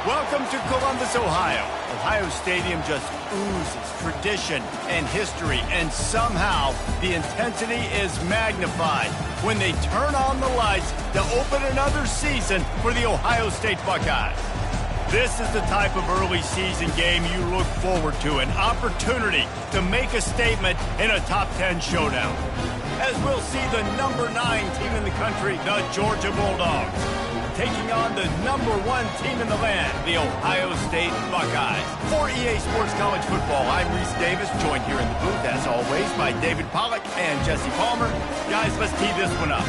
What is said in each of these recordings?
Welcome to Columbus, Ohio. Ohio Stadium just oozes tradition and history, and somehow the intensity is magnified when they turn on the lights to open another season for the Ohio State Buckeyes. This is the type of early season game you look forward to, an opportunity to make a statement in a top 10 showdown. As we'll see the number 9 team in the country, the Georgia Bulldogs, taking on the number 1 team in the land, the Ohio State Buckeyes. For EA Sports College Football, I'm Reese Davis, joined here in the booth, as always, by David Pollack and Jesse Palmer. Guys, let's tee this one up.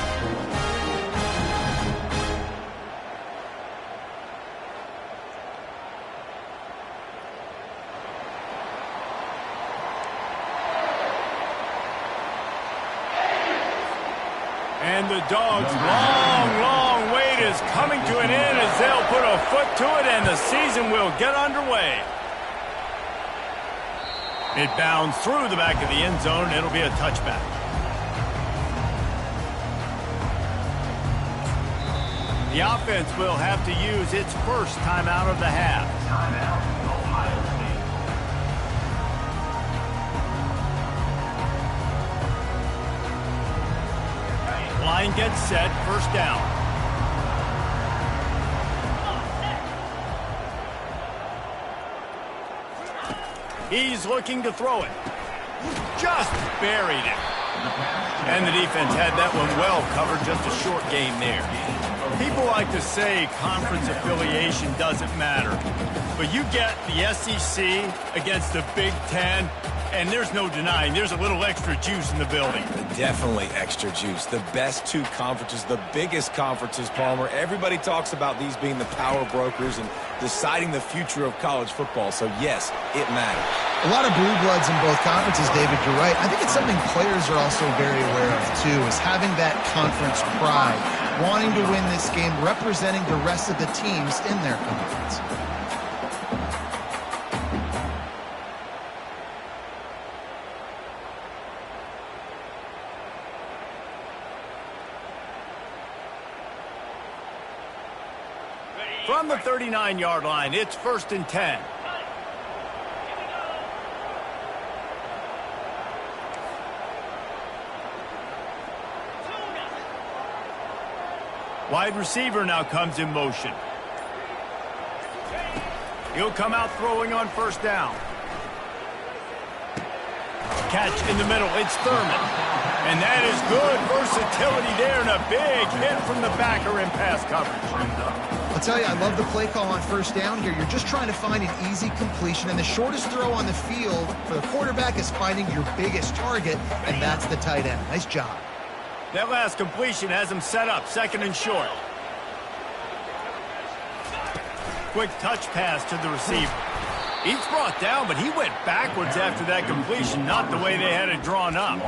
And the Dogs' long wait is coming to an end as they'll put a foot to it and the season will get underway. It bounds through the back of the end zone. It'll be a touchback. The offense will have to use its first timeout of the half. Timeout, Ohio State. Line gets set, first down. He's looking to throw it. Just buried it. And the defense had that one well covered, just a short gain there. People like to say conference affiliation doesn't matter. But you get the SEC against the Big Ten, and there's no denying there's a little extra juice in the building. Definitely extra juice. The best 2 conferences, the biggest conferences, Palmer. Everybody talks about these being the power brokers and deciding the future of college football. So, yes, it matters. A lot of blue bloods in both conferences, David. You're right. I think it's something players are also very aware of, too, is having that conference pride, wanting to win this game, representing the rest of the teams in their conference. From the 39-yard line, it's 1st and 10. Wide receiver now comes in motion. He'll come out throwing on 1st down. Catch in the middle, it's Thurman. And that is good versatility there and a big hit from the backer in pass coverage. I'll tell you, I love the play call on 1st down here. You're just trying to find an easy completion, and the shortest throw on the field for the quarterback is finding your biggest target, and that's the tight end. Nice job. That last completion has him set up, 2nd and short. Quick touch pass to the receiver. He's brought down, but he went backwards after that completion, not the way they had it drawn up.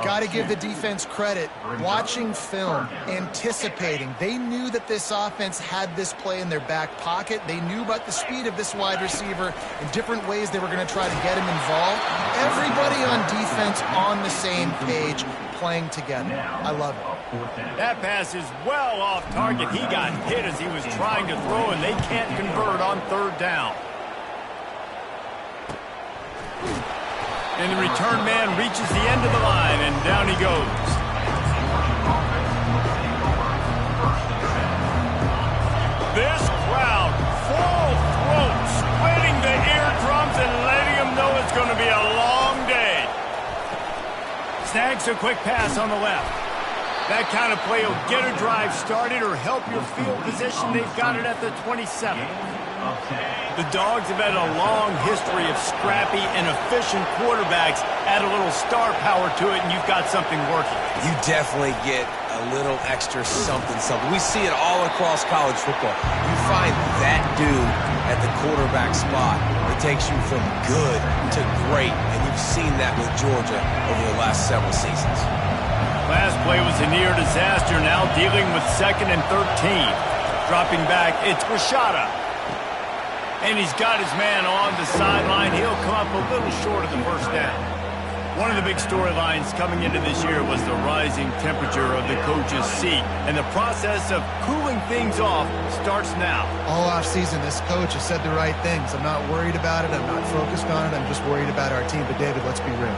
Got to give the defense credit. Watching film, anticipating. They knew that this offense had this play in their back pocket. They knew about the speed of this wide receiver and different ways they were going to try to get him involved. Everybody on defense on the same page, playing together. I love it. That pass is well off target. He got hit as he was trying to throw, and they can't convert on 3rd down. And the return man reaches the end of the line, and down he goes. This crowd, full throat, splitting the eardrums and letting them know it's going to be a long day. Snags a quick pass on the left. That kind of play will get a drive started or help your field position. They've got it at the 27. The Dogs have had a long history of scrappy and efficient quarterbacks. Add a little star power to it, and you've got something working. You definitely get a little extra something. We see it all across college football. You find that dude at the quarterback spot that takes you from good to great, and you've seen that with Georgia over the last several seasons. Last play was a near disaster, now dealing with 2nd and 13. Dropping back, it's Rashada. And he's got his man on the sideline. He'll come up a little short of the 1st down. One of the big storylines coming into this year was the rising temperature of the coach's seat, and the process of cooling things off starts now. All offseason, this coach has said the right things. I'm not worried about it. I'm not focused on it. I'm just worried about our team. But, David, let's be real.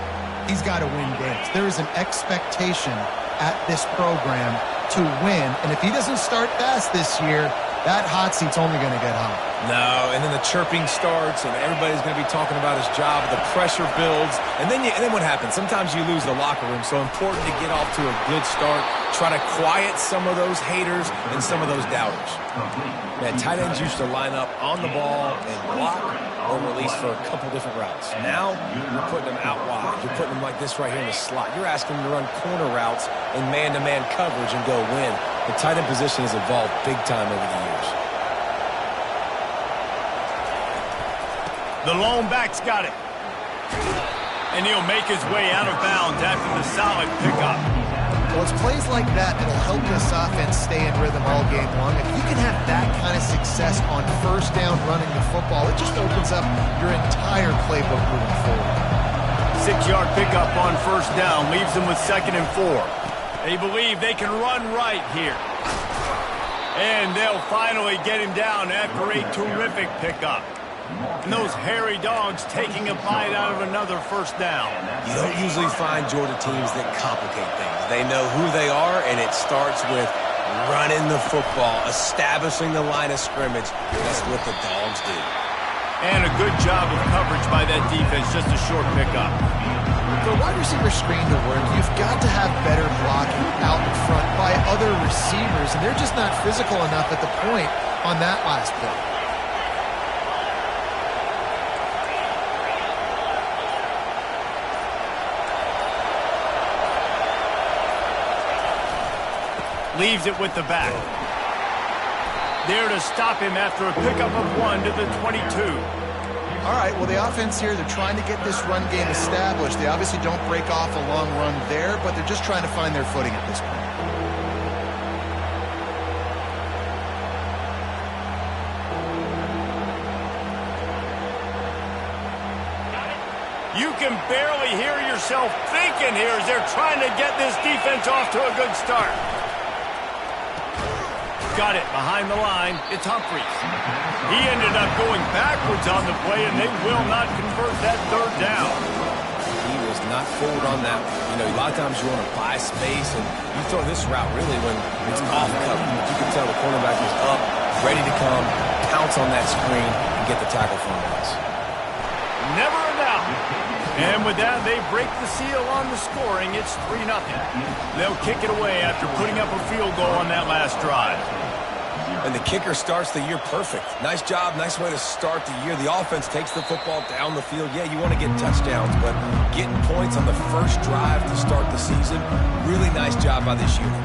He's got to win games. There is an expectation at this program to win, and if he doesn't start fast this year, that hot seat's only going to get hot. No, and then the chirping starts, and everybody's going to be talking about his job. The pressure builds, and then what happens? Sometimes you lose the locker room, so important to get off to a good start. Try to quiet some of those haters and some of those doubters. Man, tight ends used to line up on the ball and block or release for a couple different routes. Now, you're putting them out wide. You're putting them like this right here in the slot. You're asking them to run corner routes in man-to-man coverage and go win. The tight end position has evolved big time over the years. The lone back's got it. And he'll make his way out of bounds after the solid pickup. Well, it's plays like that that'll help this offense stay in rhythm all game long. If you can have that kind of success on first down running the football, it just opens up your entire playbook moving forward. 6-yard pickup on first down leaves them with 2nd and 4. They believe they can run right here. And they'll finally get him down after a terrific pickup. And those hairy dogs taking a bite out of another first down. You don't usually find Georgia teams that complicate things. They know who they are, and it starts with running the football, establishing the line of scrimmage. That's what the dogs do. And a good job of coverage by that defense, just a short pickup. For a wide receiver screen to work, you've got to have better blocking out in front by other receivers, and they're just not physical enough at the point on that last play. Leaves it with the back. There to stop him after a pickup of 1 to the 22. All right, well, the offense here, they're trying to get this run game established. They obviously don't break off a long run there, but they're just trying to find their footing at this point. You can barely hear yourself thinking here as they're trying to get this defense off to a good start. Got it behind the line. It's Humphries. He ended up going backwards on the play, and they will not convert that 3rd down. He was not forward on that. You know, a lot of times you want to buy space, and you throw this route really when it's off coverage. You can tell the cornerback is up, ready to come, pounce on that screen, and get the tackle from us. Never a doubt. And with that, they break the seal on the scoring. It's 3-0. They'll kick it away after putting up a field goal on that last drive. And the kicker starts the year perfect. Nice job, nice way to start the year. The offense takes the football down the field. Yeah, you want to get touchdowns, but getting points on the first drive to start the season, really nice job by this unit.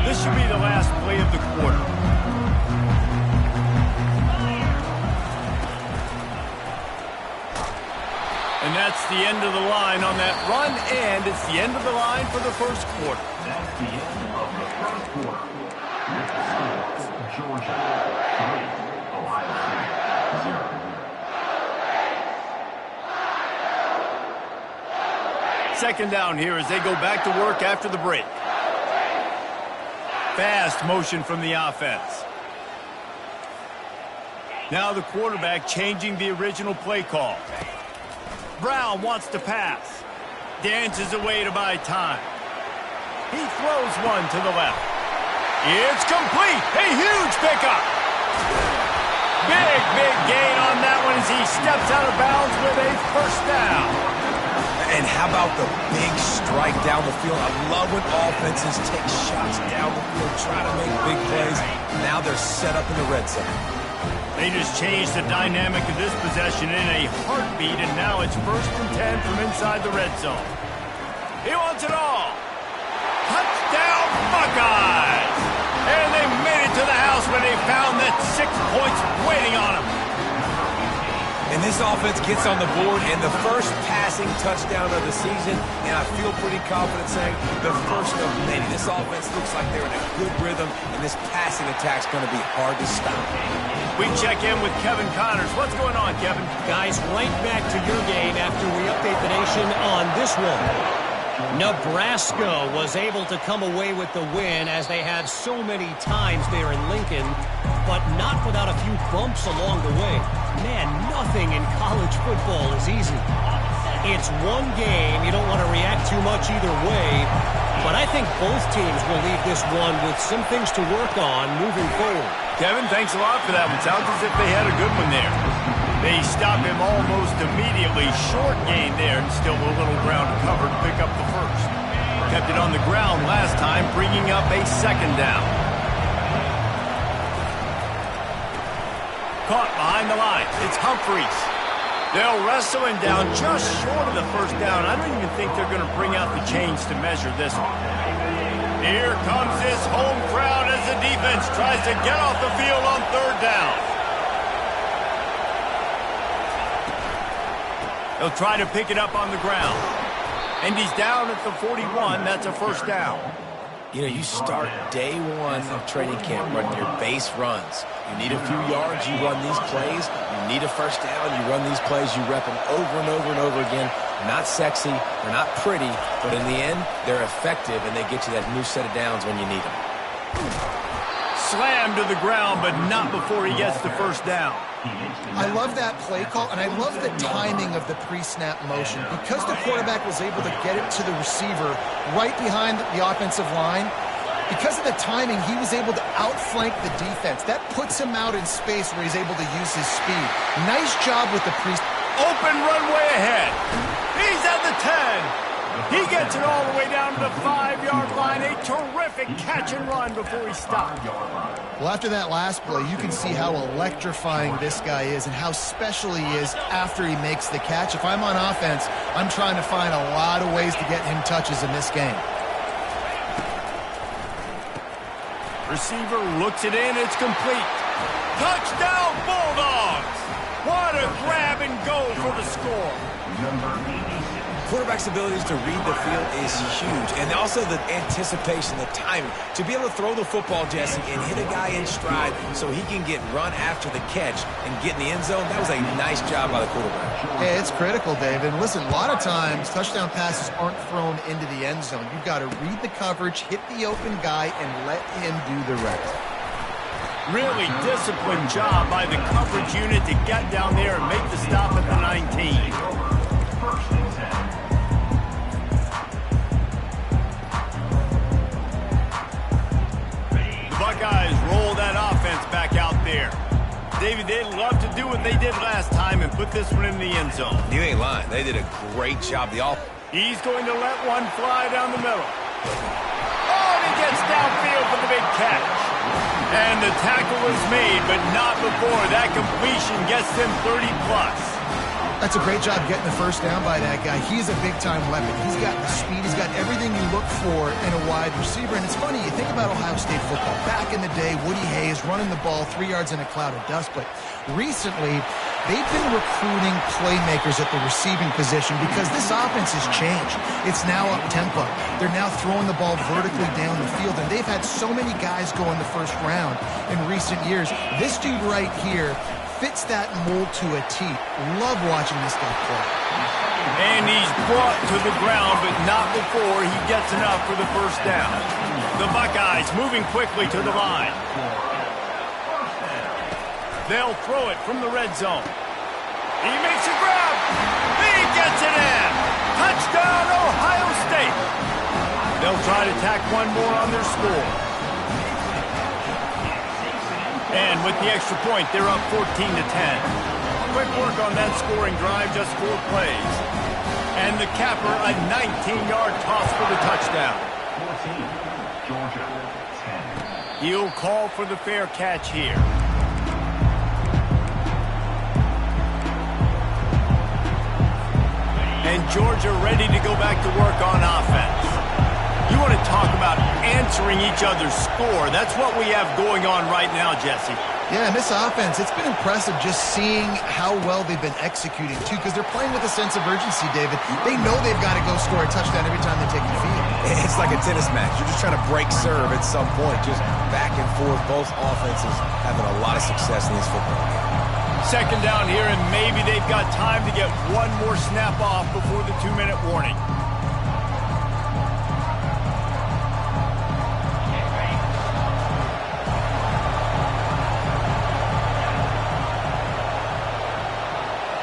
This should be the last play of the quarter. And that's the end of the line on that run, and it's the end of the line for the first quarter. That's the end of the first quarter. Next, Georgia 3, Ohio State 0. Second down here as they go back to work after the break. Fast motion from the offense. Now the quarterback changing the original play call. Brown wants to pass. Dances away to buy time. He throws one to the left. It's complete. A huge pickup. Big gain on that one as he steps out of bounds with a first down. And how about the big strike down the field? I love when offenses take shots down the field, try to make big plays. Now they're set up in the red zone. They just changed the dynamic of this possession in a heartbeat, and now it's 1st and 10 from inside the red zone. He wants it all. Touchdown, Buckeyes! And they made it to the house when they found that 6 points waiting on them. And this offense gets on the board, and the first pass passing touchdown of the season, and I feel pretty confident saying the first of many. This offense looks like they're in a good rhythm, and this passing attack's going to be hard to stop. We check in with Kevin Connors. What's going on, Kevin? Guys, right back to your game after we update the nation on this one. Nebraska was able to come away with the win as they have so many times there in Lincoln, but not without a few bumps along the way. Man, nothing in college football is easy. It's one game. You don't want to react too much either way, but I think both teams will leave this one with some things to work on moving forward. Kevin, thanks a lot for that one. Sounds as if they had a good one there. They stop him almost immediately. Short gain there, and still a little ground to cover to pick up the first. Kept it on the ground last time, bringing up a second down. Caught behind the line. It's Humphreys. They'll wrestle him down just short of the first down. I don't even think they're going to bring out the chains to measure this one. Here comes this home crowd as the defense tries to get off the field on third down. They'll try to pick it up on the ground. And he's down at the 41. That's a first down. You know, you start day one of training camp running your base runs. You need a few yards, you run these plays. You need a first down, you run these plays. You rep them over and over and over again. They're not sexy, they're not pretty, but in the end, they're effective, and they get you that new set of downs when you need them. Slammed to the ground, but not before he gets the first down. I love that play call, and I love the timing of the pre-snap motion. Because the quarterback was able to get it to the receiver right behind the offensive line, because of the timing, he was able to outflank the defense. That puts him out in space where he's able to use his speed. Nice job with the pre-snap. Open runway ahead. He's at the 10. He gets it all the way down to the 5-yard line. A terrific catch and run before he stopped. Well, after that last play, you can see how electrifying this guy is and how special he is after he makes the catch. If I'm on offense, I'm trying to find a lot of ways to get him touches in this game. Receiver looks it in. It's complete. Touchdown, Bulldogs! What a grab and go for the score. Quarterback's abilities to read the field is huge, and also the anticipation, the timing. To be able to throw the football, Jesse, and hit a guy in stride so he can get run after the catch and get in the end zone, that was a nice job by the quarterback. Hey, it's critical, David. Listen, a lot of times touchdown passes aren't thrown into the end zone. You've got to read the coverage, hit the open guy, and let him do the rest. Really disciplined job by the coverage unit to get down there and make the stop at the 19. Buckeyes roll that offense back out there. David, they'd love to do what they did last time and put this one in the end zone. You ain't lying. They did a great job. He's going to let one fly down the middle. Oh, and he gets downfield for the big catch. And the tackle was made, but not before. That completion gets them 30+. That's a great job getting the first down by that guy. He's a big-time weapon. He's got the speed. He's got everything you look for in a wide receiver. And it's funny, you think about Ohio State football. Back in the day, Woody Hayes running the ball 3 yards in a cloud of dust. But recently, they've been recruiting playmakers at the receiving position because this offense has changed. It's now up-tempo. They're now throwing the ball vertically down the field. And they've had so many guys go in the first round in recent years. This dude right here fits that mold to a T. Love watching this guy play. And he's brought to the ground, but not before he gets enough for the first down. The Buckeyes moving quickly to the line. They'll throw it from the red zone. He makes a grab. He gets it in. Touchdown, Ohio State. They'll try to tack one more on their score. And with the extra point, they're up 14-10. Quick work on that scoring drive, just 4 plays. And the capper, a 19-yard toss for the touchdown. 14, Georgia, 10. He'll call for the fair catch here. And Georgia ready to go back to work on offense. You want to talk about answering each other's score. That's what we have going on right now, Jesse. Yeah, and this offense, it's been impressive just seeing how well they've been executing, too, because they're playing with a sense of urgency, David. They know they've got to go score a touchdown every time they take the field. It's like a tennis match. You're just trying to break serve at some point, just back and forth. Both offenses having a lot of success in this football game. Second down here, and maybe they've got time to get one more snap off before the 2-minute warning.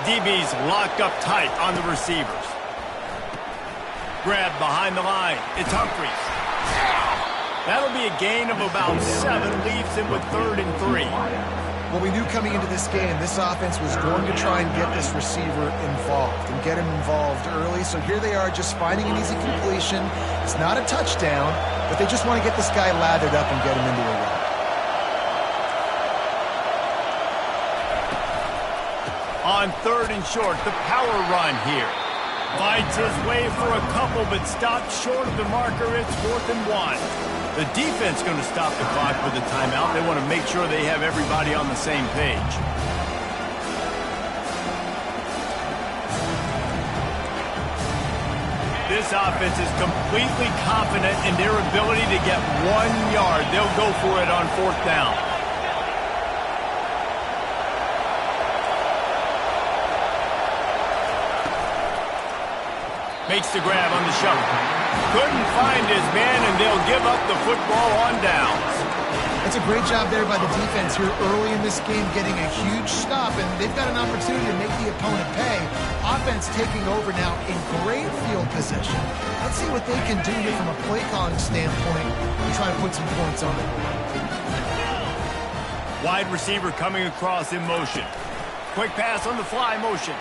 DB's locked up tight on the receivers. Grab behind the line. It's Humphries. That'll be a gain of about 7. Leaves him with 3rd and 3. Well, we knew coming into this game, this offense was going to try and get this receiver involved and get him involved early. So here they are just finding an easy completion. It's not a touchdown, but they just want to get this guy lathered up and get him into a run. On 3rd and short, the power run here. Fights his way for a couple, but stops short of the marker. It's 4th and 1. The defense going to stop the clock with a timeout. They want to make sure they have everybody on the same page. This offense is completely confident in their ability to get 1 yard. They'll go for it on 4th down. Makes the grab on the shovel. Couldn't find his man, and they'll give up the football on downs. It's a great job there by the defense here early in this game, getting a huge stop, and they've got an opportunity to make the opponent pay. Offense taking over now in great field position. Let's see what they can do here from a play calling standpoint and try to put some points on the board. Wide receiver coming across in motion. Quick pass on the fly motion.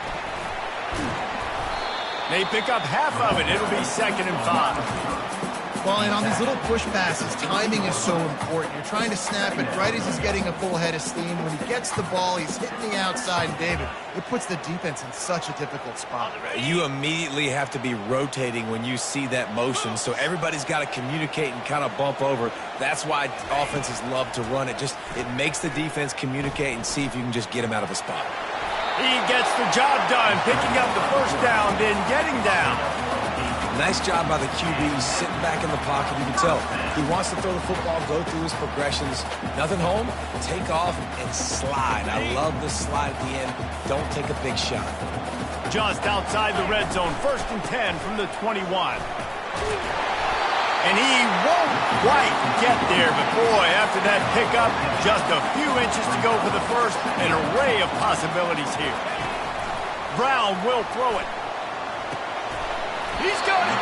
They pick up half of it. It'll be 2nd and 5. Well, and on these little push passes, timing is so important. You're trying to snap it right as he's getting a full head of steam. When he gets the ball, he's hitting the outside. And David, it puts the defense in such a difficult spot. You immediately have to be rotating when you see that motion, so everybody's got to communicate and kind of bump over. That's why offenses love to run it. It makes the defense communicate and see if you can just get him out of a spot. He gets the job done, picking up the 1st down, then getting down. Nice job by the QB. He's sitting back in the pocket. You can tell he wants to throw the football, go through his progressions. Nothing home, take off and slide. I love the slide at the end. Don't take a big shot. Just outside the red zone, 1st and 10 from the 21. And he won't quite get there, but boy, after that pickup, just a few inches to go for the first. An array of possibilities here. Brown will throw it. He's got it.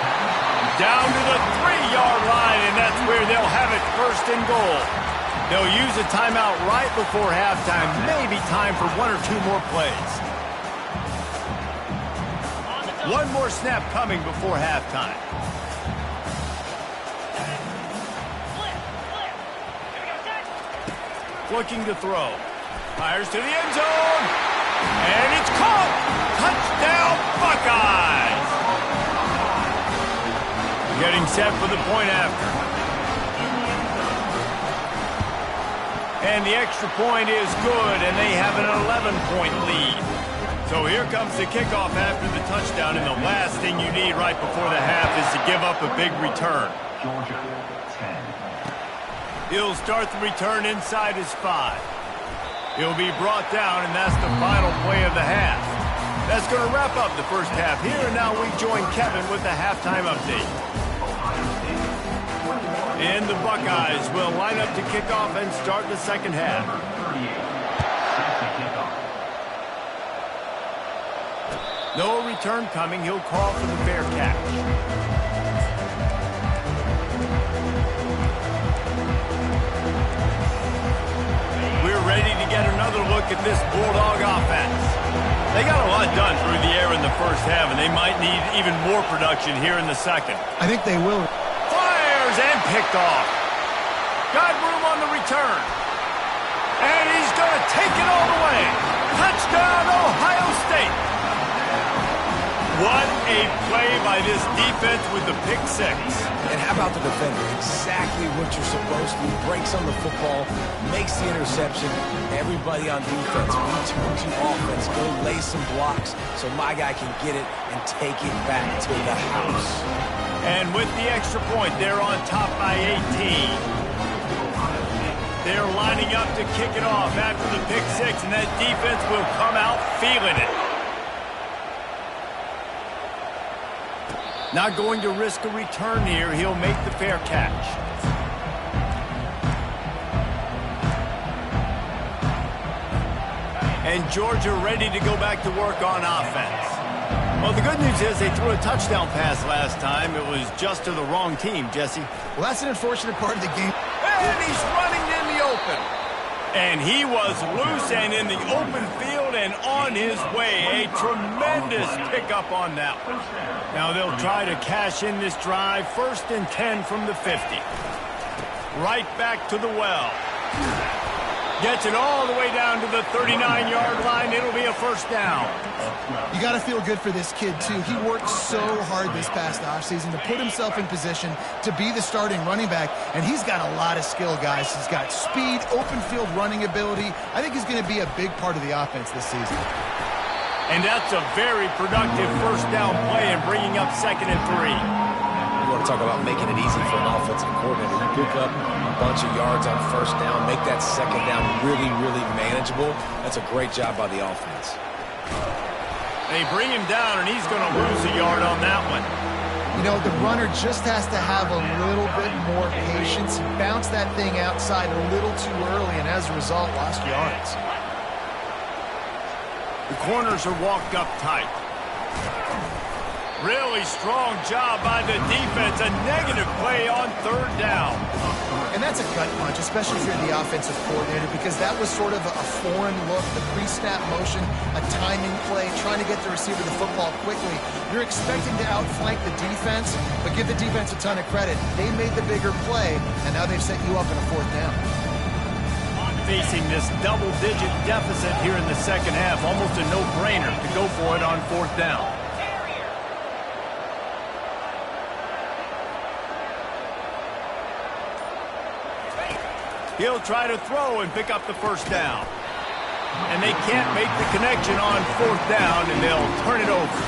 Down to the 3-yard line, and that's where they'll have it 1st and goal. They'll use a timeout right before halftime. Maybe time for 1 or 2 more plays. 1 more snap coming before halftime. Looking to throw. Fires to the end zone. And it's caught. Touchdown, Buckeyes. Getting set for the point after. And the extra point is good, and they have an 11-point lead. So here comes the kickoff after the touchdown, and the last thing you need right before the half is to give up a big return. Georgia, 10. He'll start the return inside his 5. He'll be brought down, and that's the final play of the half. That's going to wrap up the first half here, and now we join Kevin with the halftime update. And the Buckeyes will line up to kick off and start the second half. No return coming. He'll call for the fair catch. Ready to get another look at this Bulldog offense. They got a lot done through the air in the first half, and they might need even more production here in the second. I think they will. Fires and picked off. Got room on the return. And he's going to take it all the way. Touchdown, Ohio State. What a play by this defense with the pick six. And how about the defender? Exactly what you're supposed to do. Breaks on the football, makes the interception. Everybody on defense, return to offense. Go lay some blocks so my guy can get it and take it back to the house. And with the extra point, they're on top by 18. They're lining up to kick it off after the pick six, and that defense will come out feeling it. Not going to risk a return here. He'll make the fair catch. And Georgia ready to go back to work on offense. Well, the good news is they threw a touchdown pass last time. It was just to the wrong team, Jesse. Well, that's an unfortunate part of the game. And he's running in the open. And he was loose and in the open field and on his way. A tremendous pickup on that one. Now they'll try to cash in this drive. 1st and 10 from the 50. Right back to the well. Gets it all the way down to the 39-yard line. It'll be a first down. You got to feel good for this kid, too. He worked so hard this past offseason to put himself in position to be the starting running back, and he's got a lot of skill, guys. He's got speed, open field running ability. I think he's going to be a big part of the offense this season. And that's a very productive first down play and bringing up 2nd and 3. You want to talk about making it easy for an offensive coordinator. You pick up a bunch of yards on first down, make that second down really, really manageable. That's a great job by the offense. They bring him down, and he's going to lose a yard on that one. You know, the runner just has to have a little bit more patience. He bounced that thing outside a little too early, and as a result, lost yards. The corners are walked up tight. Really strong job by the defense. A negative play on 3rd down. And that's a gut punch, especially if you're the offensive coordinator, because that was sort of a foreign look, the pre-snap motion, a timing play, trying to get the receiver the football quickly. You're expecting to outflank the defense, but give the defense a ton of credit. They made the bigger play, and now they've set you up in a 4th down. Facing this double-digit deficit here in the second half, almost a no-brainer to go for it on 4th down. He'll try to throw and pick up the first down. And they can't make the connection on 4th down, and they'll turn it over.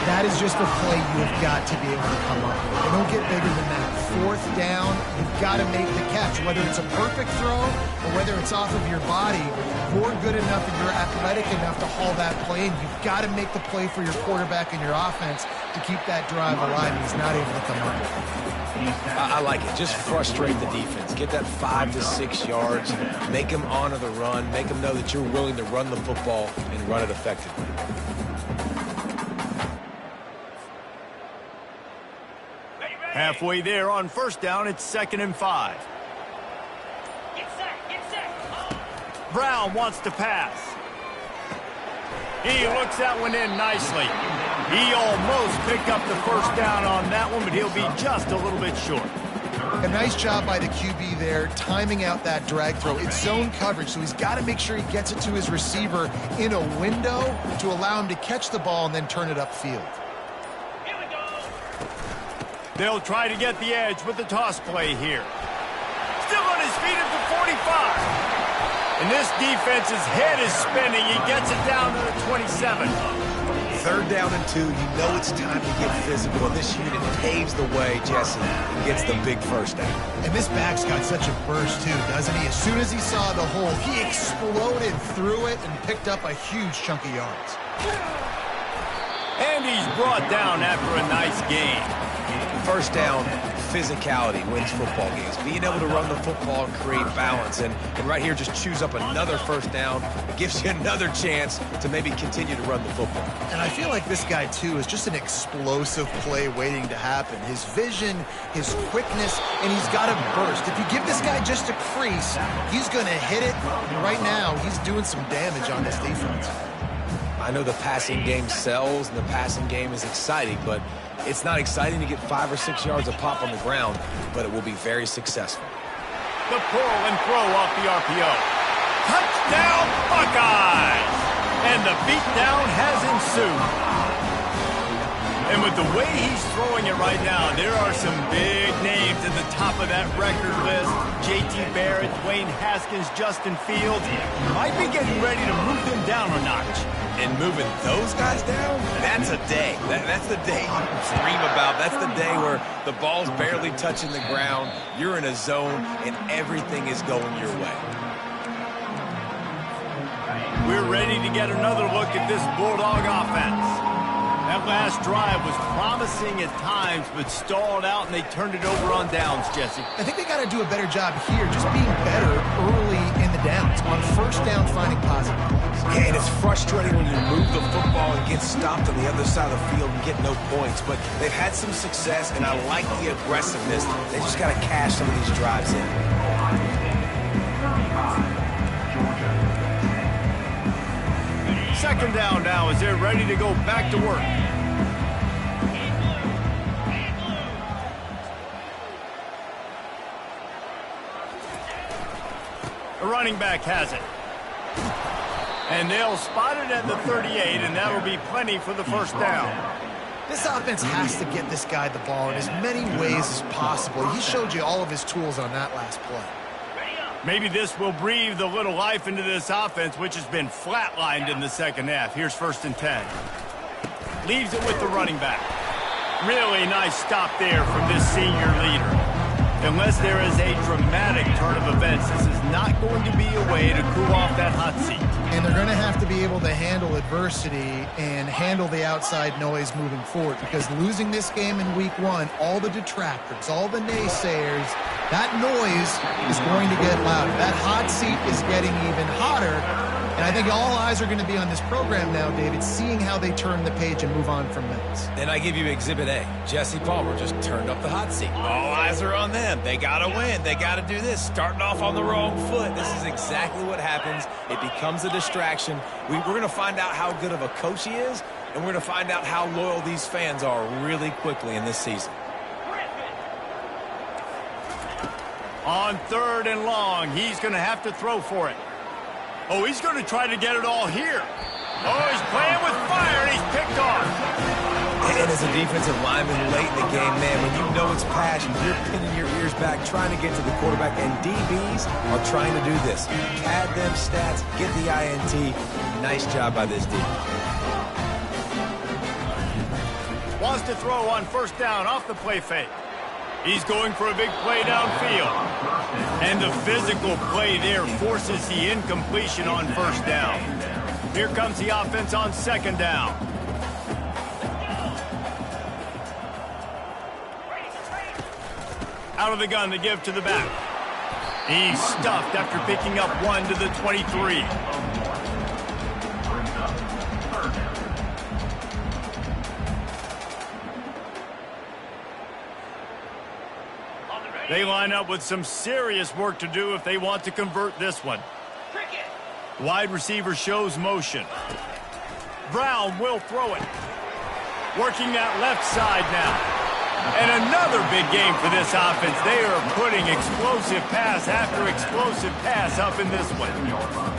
That is just a play you have got to be able to come up with. They don't get bigger than that. 4th down, you've got to make the catch. Whether it's a perfect throw or whether it's off of your body, you're good enough and you're athletic enough to haul that play in. You've got to make the play for your quarterback and your offense to keep that drive alive, and he's not able to come up with it. I like it. Just frustrate the defense. Get that 5 to 6 yards. Make them honor the run. Make them know that you're willing to run the football and run it effectively. Halfway there on 1st down, it's 2nd and 5. Brown wants to pass. He looks that one in nicely. He almost picked up the first down on that one, but he'll be just a little bit short. A nice job by the QB there, timing out that drag throw. It's zone coverage, so he's got to make sure he gets it to his receiver in a window to allow him to catch the ball and then turn it upfield. They'll try to get the edge with the toss play here. Still on his feet at the 45. And this defense's head is spinning. He gets it down to the 27. 3rd down and 2. You know it's time to get physical. And this unit paves the way, Jesse, and gets the big first down. And this back's got such a burst, too, doesn't he? As soon as he saw the hole, he exploded through it and picked up a huge chunk of yards. And he's brought down after a nice game. First down, physicality wins football games. Being able to run the football and create balance. And right here, just choose up another first down. It gives you another chance to maybe continue to run the football. And I feel like this guy, too, is just an explosive play waiting to happen. His vision, his quickness, and he's got a burst. If you give this guy just a crease, he's going to hit it. And right now, he's doing some damage on this defense. I know the passing game sells and the passing game is exciting, but it's not exciting to get 5 or 6 yards a pop on the ground, but it will be very successful. The pull and throw off the RPO. Touchdown, Buckeyes! And the beatdown has ensued. And with the way he's throwing it right now, there are some big names at the top of that record list. J.T. Barrett, Dwayne Haskins, Justin Fields. Might be getting ready to move them down a notch. And moving those guys down, that's a day. That's the day you dream about. That's the day where the ball's barely touching the ground, you're in a zone, and everything is going your way. We're ready to get another look at this Bulldog offense. That last drive was promising at times, but stalled out, and they turned it over on downs, Jesse. I think they got to do a better job here, just being better early in the downs, on first down finding positive plays. Yeah, and it's frustrating when you move the football and get stopped on the other side of the field and get no points, but they've had some success, and I like the aggressiveness. They just got to cash some of these drives in. Second down now as they're ready to go back to work. The running back has it. And they'll spot it at the 38, and that'll be plenty for the first down. This offense has to get this guy the ball in as many ways as possible. He showed you all of his tools on that last play. Maybe this will breathe a little life into this offense, which has been flatlined in the second half. Here's 1st and 10. Leaves it with the running back. Really nice stop there from this senior leader. Unless there is a dramatic turn of events, this is not going to be a way to cool off that hot seat. And they're going to have to be able to handle adversity and handle the outside noise moving forward, because losing this game in week 1, all the detractors, all the naysayers, that noise is going to get louder. That hot seat is getting even hotter. And I think all eyes are going to be on this program now, David, seeing how they turn the page and move on from this. And I give you Exhibit A. Jesse Palmer just turned up the hot seat. All eyes are on them. They got to win. They got to do this. Starting off on the wrong foot. This is exactly what happens. It becomes a distraction. We're going to find out how good of a coach he is, and we're going to find out how loyal these fans are really quickly in this season. On 3rd and long, he's going to have to throw for it. Oh, he's going to try to get it all here. Oh, he's playing with fire, and he's picked off. And as a defensive lineman late in the game, man, when you know it's passion, you're pinning your ears back, trying to get to the quarterback, and DBs are trying to do this. Pad them stats, get the INT. Nice job by this D. Wants to throw on 1st down off the play fake. He's going for a big play downfield. And the physical play there forces the incompletion on 1st down. Here comes the offense on 2nd down. Out of the gun to give to the back. He's stuffed after picking up 1 to the 23. They line up with some serious work to do if they want to convert this one. Wide receiver shows motion. Brown will throw it. Working that left side now. And another big game for this offense. They are putting explosive pass after explosive pass up in this one.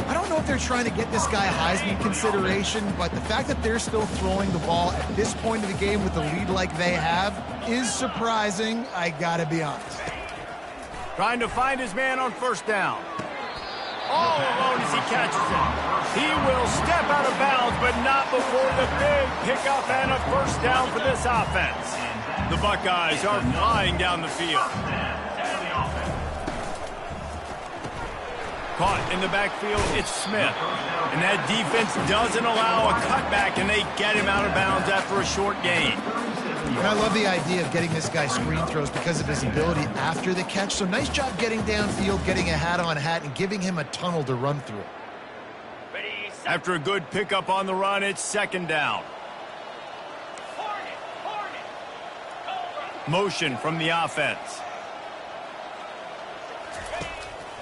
I don't know if they're trying to get this guy Heisman consideration, but the fact that they're still throwing the ball at this point of the game with a lead like they have is surprising, I gotta be honest. Trying to find his man on 1st down. All alone as he catches it. He will step out of bounds, but not before the big pickup and a 1st down for this offense. The Buckeyes are flying down the field. Caught in the backfield, it's Smith. And that defense doesn't allow a cutback, and they get him out of bounds after a short gain. And I love the idea of getting this guy screen throws because of his ability after the catch. So nice job getting downfield, getting a hat-on-hat, and giving him a tunnel to run through. After a good pickup on the run, it's 2nd down. Motion from the offense.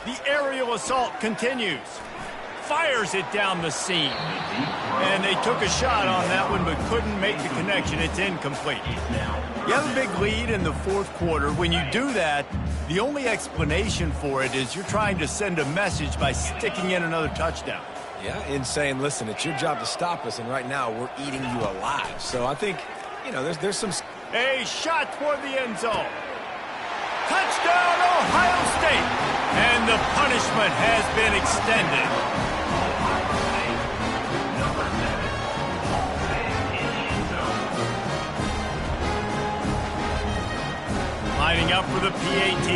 The aerial assault continues. Fires it down the seam. And they took a shot on that one but couldn't make the connection. It's incomplete. You have a big lead in the 4th quarter. When you do that, the only explanation for it is you're trying to send a message by sticking in another touchdown. Yeah, and saying, listen, it's your job to stop us, and right now we're eating you alive. So I think you know, there's some... A shot toward the end zone. Touchdown, Ohio State. And the punishment has been extended. Lining up for the PAT.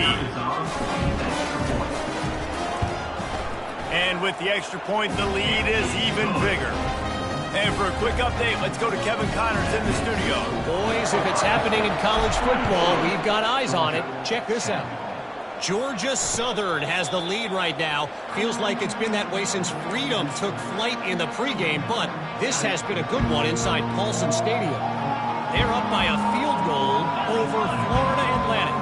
And with the extra point, the lead is even bigger. And for a quick update, let's go to Kevin Connors in the studio. Boys, if it's happening in college football, we've got eyes on it. Check this out. Georgia Southern has the lead right now. Feels like it's been that way since Freedom took flight in the pregame, but this has been a good one inside Paulson Stadium. They're up by a field goal over Florida Atlantic.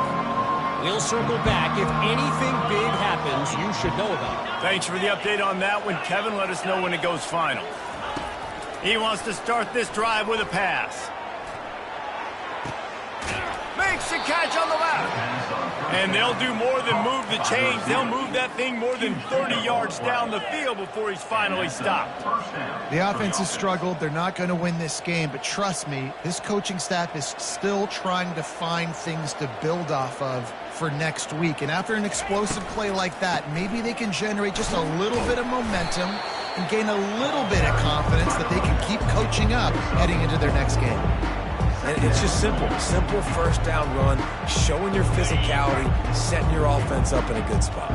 We'll circle back. If anything big happens, you should know about it. Thanks for the update on that one, Kevin. Let us know when it goes final. He wants to start this drive with a pass. Makes a catch on the left. And they'll do more than move the chains. They'll move that thing more than 30 yards down the field before he's finally stopped. The offense has struggled. They're not going to win this game, but trust me, this coaching staff is still trying to find things to build off of for next week. And after an explosive play like that, maybe they can generate just a little bit of momentum and gain a little bit of confidence that they can keep coaching up heading into their next game. And it's just simple first down run, showing your physicality, setting your offense up in a good spot.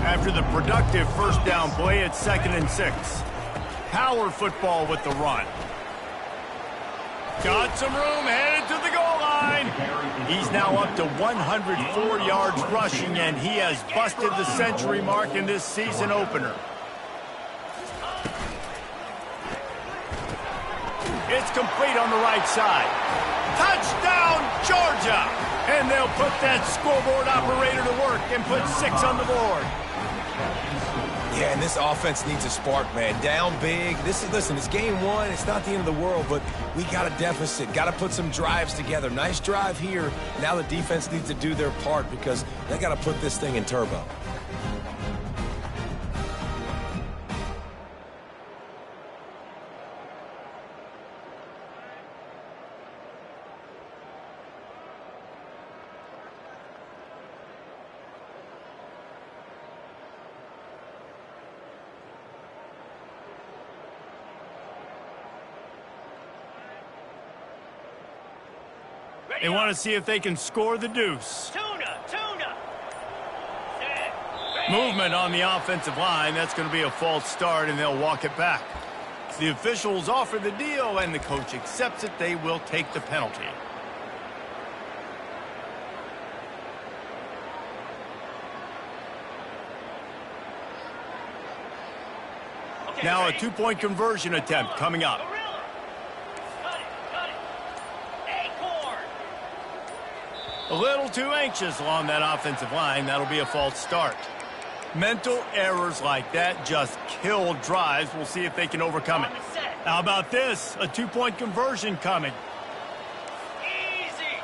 After the productive first down play, it's 2nd and 6. Power football with the run. Got some room, headed to the goal line. He's now up to 104 yards rushing, and he has busted the century mark in this season opener. It's complete on the right side. Touchdown, Georgia! And they'll put that scoreboard operator to work and put 6 on the board. Yeah, and this offense needs a spark, man. Down big. Listen, it's game 1. It's not the end of the world, but we got a deficit. Got to put some drives together. Nice drive here. Now the defense needs to do their part because they got to put this thing in turbo. They want to see if they can score the deuce. Movement on the offensive line. That's going to be a false start, and they'll walk it back. The officials offer the deal, and the coach accepts it. They will take the penalty. Now a 2-point conversion attempt coming up. A little too anxious along that offensive line. That'll be a false start. Mental errors like that just kill drives. We'll see if they can overcome it. How about this? A 2-point conversion coming. Easy.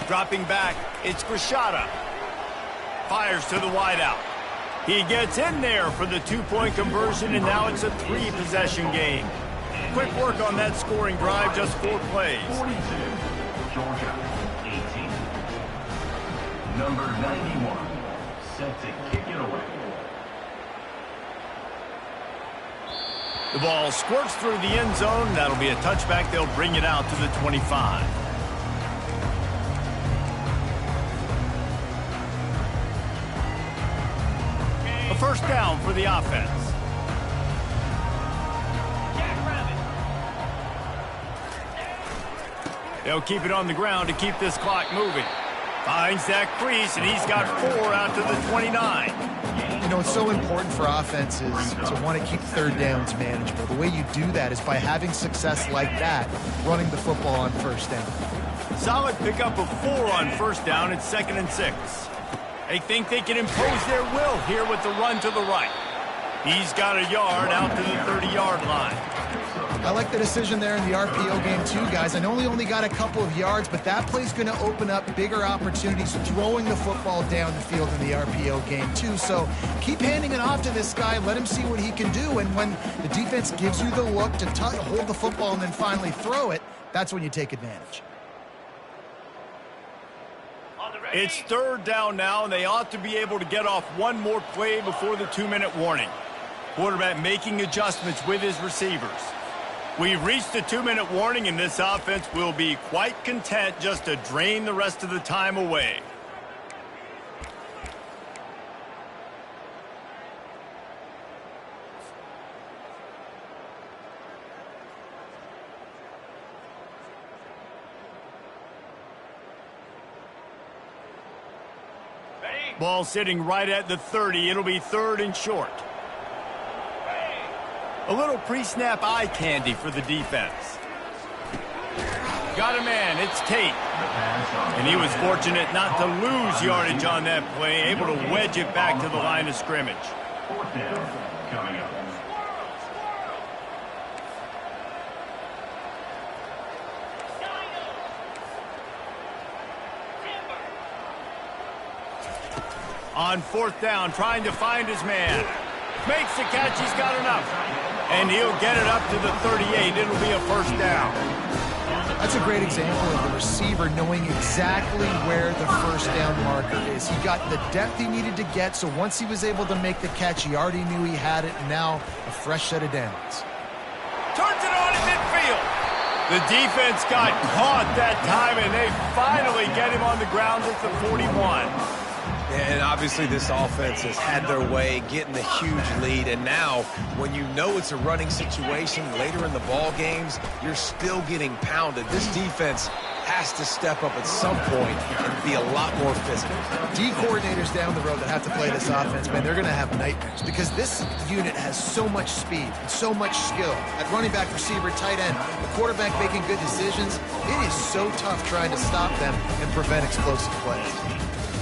Dropping back, it's Grishada. Fires to the wideout. He gets in there for the 2-point conversion, and now it's a 3-possession game. Quick work on that scoring drive, just 4 plays. 42, Georgia, 18. Number 91, set to kick it away. The ball squirts through the end zone. That'll be a touchback. They'll bring it out to the 25. A first down for the offense. They'll keep it on the ground to keep this clock moving. Finds that crease, and he's got 4 out to the 29. You know, it's so important for offenses to want to keep third downs manageable. The way you do that is by having success like that, running the football on first down. Solid pickup of 4 on first down. It's 2nd and 6. They think they can impose their will here with the run to the right. He's got a yard out to the 30-yard line. I like the decision there in the RPO game too, guys. I know he only got a couple of yards, but that play's going to open up bigger opportunities throwing the football down the field in the RPO game too. So keep handing it off to this guy. Let him see what he can do. And when the defense gives you the look to hold the football and then finally throw it, that's when you take advantage. It's third down now, and they ought to be able to get off one more play before the 2-minute warning. Quarterback making adjustments with his receivers. We've reached the 2-minute warning, and this offense will be quite content just to drain the rest of the time away. Ball sitting right at the 30. It'll be third and short. A little pre-snap eye candy for the defense. Got a man. It's Tate. And he was fortunate not to lose yardage on that play, able to wedge it back to the line of scrimmage. Fourth down coming up. On fourth down, trying to find his man. Makes the catch. He's got enough. And he'll get it up to the 38. It'll be a first down. That's a great example of the receiver knowing exactly where the first down marker is. He got the depth he needed to get, so once he was able to make the catch, he already knew he had it, and now a fresh set of downs. Turns it on in midfield. The defense got caught that time, and they finally get him on the ground at the 41. And obviously this offense has had their way, getting a huge lead. And now, when you know it's a running situation later in the ball games, you're still getting pounded. This defense has to step up at some point and be a lot more physical. D coordinators down the road that have to play this offense, man, they're going to have nightmares because this unit has so much speed and so much skill. At running back, receiver, tight end, the quarterback making good decisions, it is so tough trying to stop them and prevent explosive plays.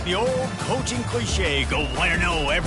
The old coaching cliche, go win or no every